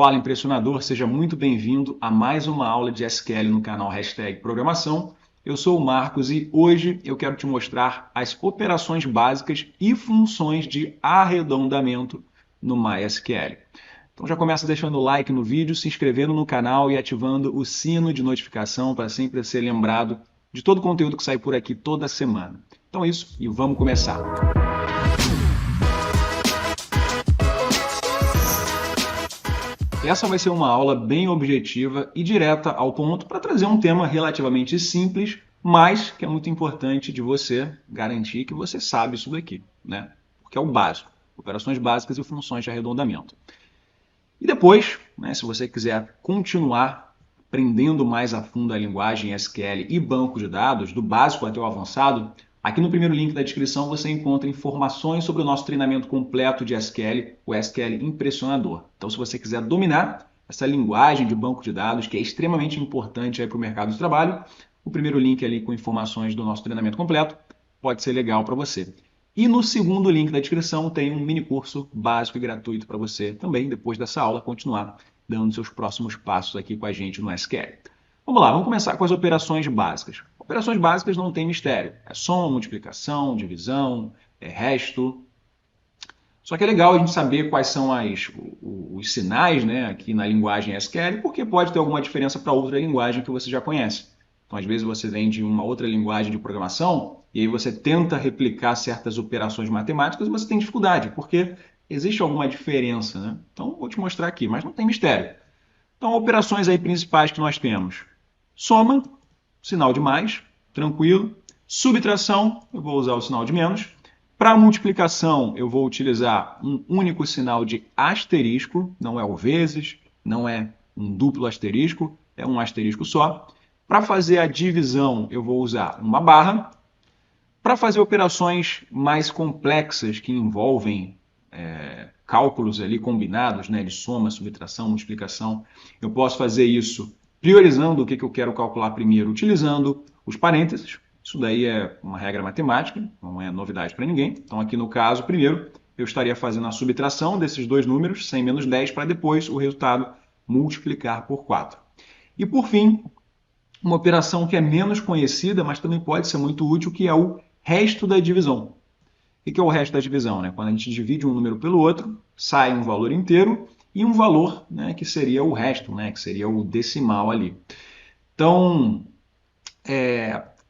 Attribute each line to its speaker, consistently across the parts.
Speaker 1: Fala impressionador, seja muito bem-vindo a mais uma aula de SQL no canal Programação. Eu sou o Marcos e hoje eu quero te mostrar as operações básicas e funções de arredondamento no MySQL. Então já começa deixando o like no vídeo, se inscrevendo no canal e ativando o sino de notificação para sempre ser lembrado de todo o conteúdo que sai por aqui toda semana. Então é isso e vamos começar. Essa vai ser uma aula bem objetiva e direta ao ponto para trazer um tema relativamente simples, mas que é muito importante de você garantir que você sabe isso daqui, né? Porque é o básico, operações básicas e funções de arredondamento. E depois, né, se você quiser continuar aprendendo mais a fundo a linguagem SQL e banco de dados, do básico até o avançado, aqui no primeiro link da descrição você encontra informações sobre o nosso treinamento completo de SQL, o SQL Impressionador. Então, se você quiser dominar essa linguagem de banco de dados, que é extremamente importante para o mercado de trabalho, o primeiro link ali com informações do nosso treinamento completo pode ser legal para você. E no segundo link da descrição tem um mini curso básico e gratuito para você também, depois dessa aula, continuar dando seus próximos passos aqui com a gente no SQL. Vamos lá, vamos começar com as operações básicas. Operações básicas não tem mistério. É soma, multiplicação, divisão, é resto. Só que é legal a gente saber quais são os sinais, né, aqui na linguagem SQL, porque pode ter alguma diferença para outra linguagem que você já conhece. Então, às vezes você vem de uma outra linguagem de programação e aí você tenta replicar certas operações matemáticas e você tem dificuldade, porque existe alguma diferença, né? Então, vou te mostrar aqui, mas não tem mistério. Então, operações aí principais que nós temos. Soma, sinal de mais, tranquilo. Subtração, eu vou usar o sinal de menos. Para multiplicação, eu vou utilizar um único sinal de asterisco, não é o vezes, não é um duplo asterisco, é um asterisco só. Para fazer a divisão, eu vou usar uma barra. Para fazer operações mais complexas que envolvem cálculos ali combinados, né, de soma, subtração, multiplicação, eu posso fazer isso priorizando o que eu quero calcular primeiro, utilizando os parênteses. Isso daí é uma regra matemática, não é novidade para ninguém. Então, aqui no caso, primeiro, eu estaria fazendo a subtração desses dois números, 100 menos 10, para depois o resultado multiplicar por 4. E, por fim, uma operação que é menos conhecida, mas também pode ser muito útil, que é o resto da divisão. O que é o resto da divisão? Né? Quando a gente divide um número pelo outro, sai um valor inteiro e um valor, né, que seria o resto, né, que seria o decimal ali. Então,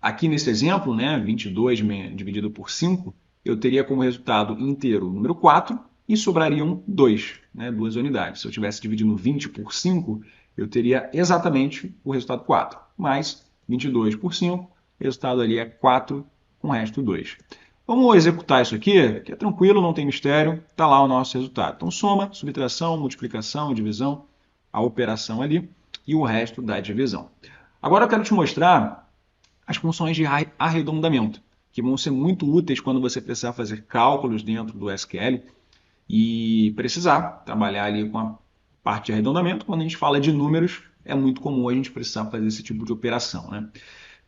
Speaker 1: aqui nesse exemplo, né, 22 dividido por 5, eu teria como resultado inteiro o número 4 e sobrariam 2, né, 2 unidades. Se eu estivesse dividindo 20 por 5, eu teria exatamente o resultado 4, mais 22 por 5, o resultado ali é 4 com o resto 2. Vamos executar isso aqui, que é tranquilo, não tem mistério, está lá o nosso resultado. Então, soma, subtração, multiplicação, divisão, a operação ali e o resto da divisão. Agora eu quero te mostrar as funções de arredondamento, que vão ser muito úteis quando você precisar fazer cálculos dentro do SQL e precisar trabalhar ali com a parte de arredondamento. Quando a gente fala de números, é muito comum a gente precisar fazer esse tipo de operação, né?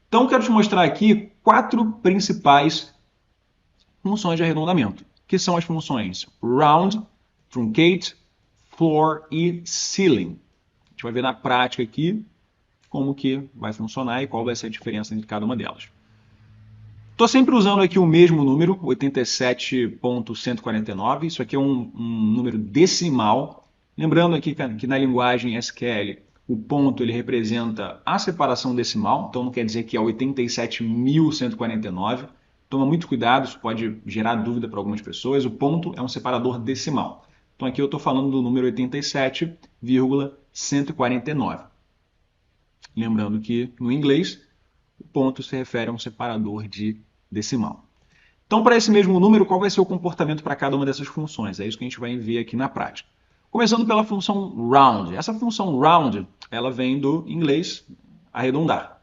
Speaker 1: Então, eu quero te mostrar aqui 4 principais funções de arredondamento, que são as funções round, truncate, floor e ceiling. A gente vai ver na prática aqui como que vai funcionar e qual vai ser a diferença entre cada uma delas. Estou sempre usando aqui o mesmo número, 87.149. Isso aqui é um número decimal. Lembrando aqui que na linguagem SQL, o ponto ele representa a separação decimal, então não quer dizer que é 87.149. Toma muito cuidado, isso pode gerar dúvida para algumas pessoas. O ponto é um separador decimal. Então aqui eu estou falando do número 87,149. Lembrando que no inglês, o ponto se refere a um separador de decimal. Então, para esse mesmo número, qual vai ser o comportamento para cada uma dessas funções? É isso que a gente vai ver aqui na prática. Começando pela função round. Essa função round, ela vem do inglês arredondar.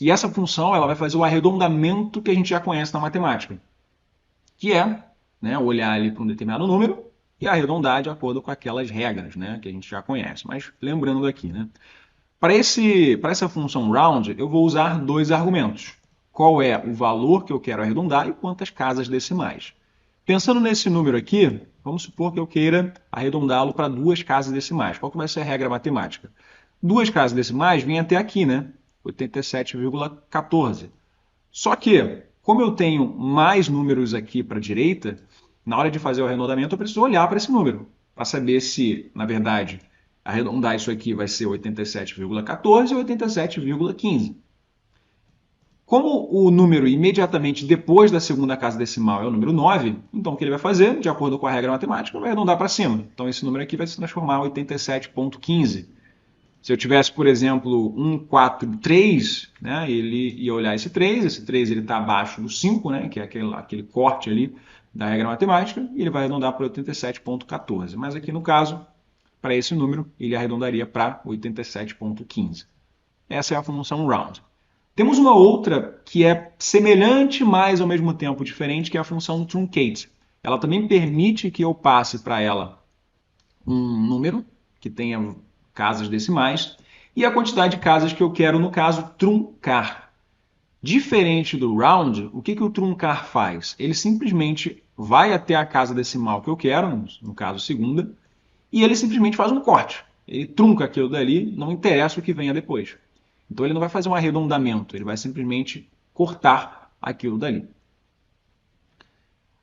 Speaker 1: E essa função ela vai fazer o arredondamento que a gente já conhece na matemática, que é, né, olhar ali para um determinado número e arredondar de acordo com aquelas regras, né, que a gente já conhece. Mas lembrando aqui, né, para essa função round, eu vou usar 2 argumentos. Qual é o valor que eu quero arredondar e quantas casas decimais. Pensando nesse número aqui, vamos supor que eu queira arredondá-lo para duas casas decimais. Qual que vai ser a regra matemática? Duas casas decimais vêm até aqui, né? 87,14. Só que, como eu tenho mais números aqui para a direita, na hora de fazer o arredondamento eu preciso olhar para esse número, para saber se, na verdade, arredondar isso aqui vai ser 87,14 ou 87,15. Como o número imediatamente depois da segunda casa decimal é o número 9, então o que ele vai fazer, de acordo com a regra matemática, vai arredondar para cima. Então esse número aqui vai se transformar em 87,15. Se eu tivesse, por exemplo, 143, né, ele ia olhar esse 3 está abaixo do 5, né, que é aquele corte ali da regra matemática, e ele vai arredondar para 87,14. Mas aqui no caso, para esse número, ele arredondaria para 87,15. Essa é a função round. Temos uma outra que é semelhante, mas ao mesmo tempo diferente, que é a função truncate. Ela também permite que eu passe para ela um número que tenha casas decimais e a quantidade de casas que eu quero, no caso, truncar. Diferente do round, o que o truncar faz? Ele simplesmente vai até a casa decimal que eu quero, no caso segunda, e ele simplesmente faz um corte. Ele trunca aquilo dali, não interessa o que venha depois. Então ele não vai fazer um arredondamento, ele vai simplesmente cortar aquilo dali.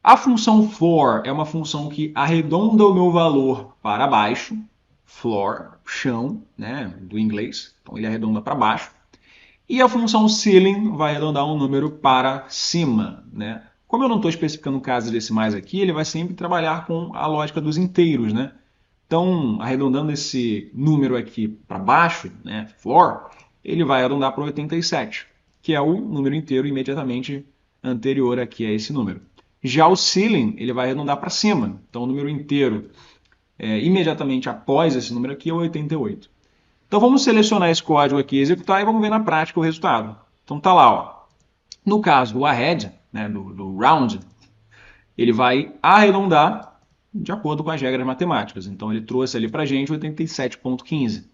Speaker 1: A função floor é uma função que arredonda o meu valor para baixo, floor, chão, né, do inglês, então ele arredonda para baixo. E a função ceiling vai arredondar um número para cima, né? Como eu não estou especificando casas decimais aqui, ele vai sempre trabalhar com a lógica dos inteiros, né? Então, arredondando esse número aqui para baixo, né, floor, ele vai arredondar para 87, que é o número inteiro imediatamente anterior aqui a esse número. Já o ceiling, ele vai arredondar para cima, então o número inteiro imediatamente após esse número aqui é 88. Então vamos selecionar esse código aqui e executar e vamos ver na prática o resultado. Então tá lá, ó. No caso do ahead, né, do round, ele vai arredondar de acordo com as regras matemáticas. Então ele trouxe ali para a gente 87,15.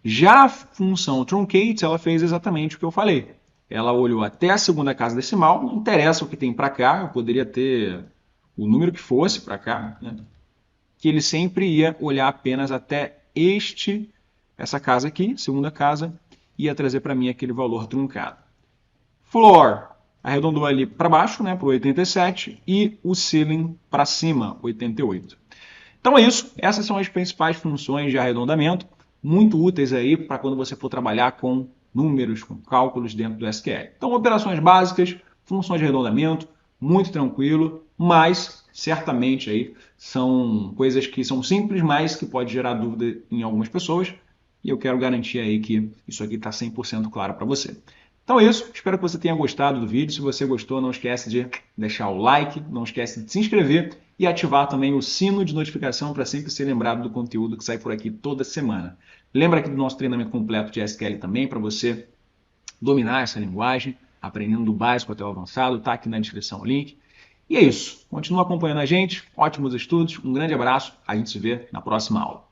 Speaker 1: Já a função truncate, ela fez exatamente o que eu falei. Ela olhou até a segunda casa decimal, não interessa o que tem para cá, eu poderia ter o número que fosse para cá, né? Que ele sempre ia olhar apenas até essa casa aqui, segunda casa, ia trazer para mim aquele valor truncado. Floor, arredondou ali para baixo, né, para 87, e o ceiling para cima, 88. Então é isso, essas são as principais funções de arredondamento, muito úteis aí para quando você for trabalhar com números, com cálculos dentro do SQL. Então operações básicas, funções de arredondamento, muito tranquilo, mas certamente aí são coisas que são simples, mas que pode gerar dúvida em algumas pessoas, e eu quero garantir aí que isso aqui está 100% claro para você. Então é isso, espero que você tenha gostado do vídeo. Se você gostou, não esquece de deixar o like, não esquece de se inscrever e ativar também o sino de notificação para sempre ser lembrado do conteúdo que sai por aqui toda semana. Lembra aqui do nosso treinamento completo de SQL também, para você dominar essa linguagem, aprendendo do básico até o avançado, tá aqui na descrição o link. E é isso, continua acompanhando a gente, ótimos estudos, um grande abraço, a gente se vê na próxima aula.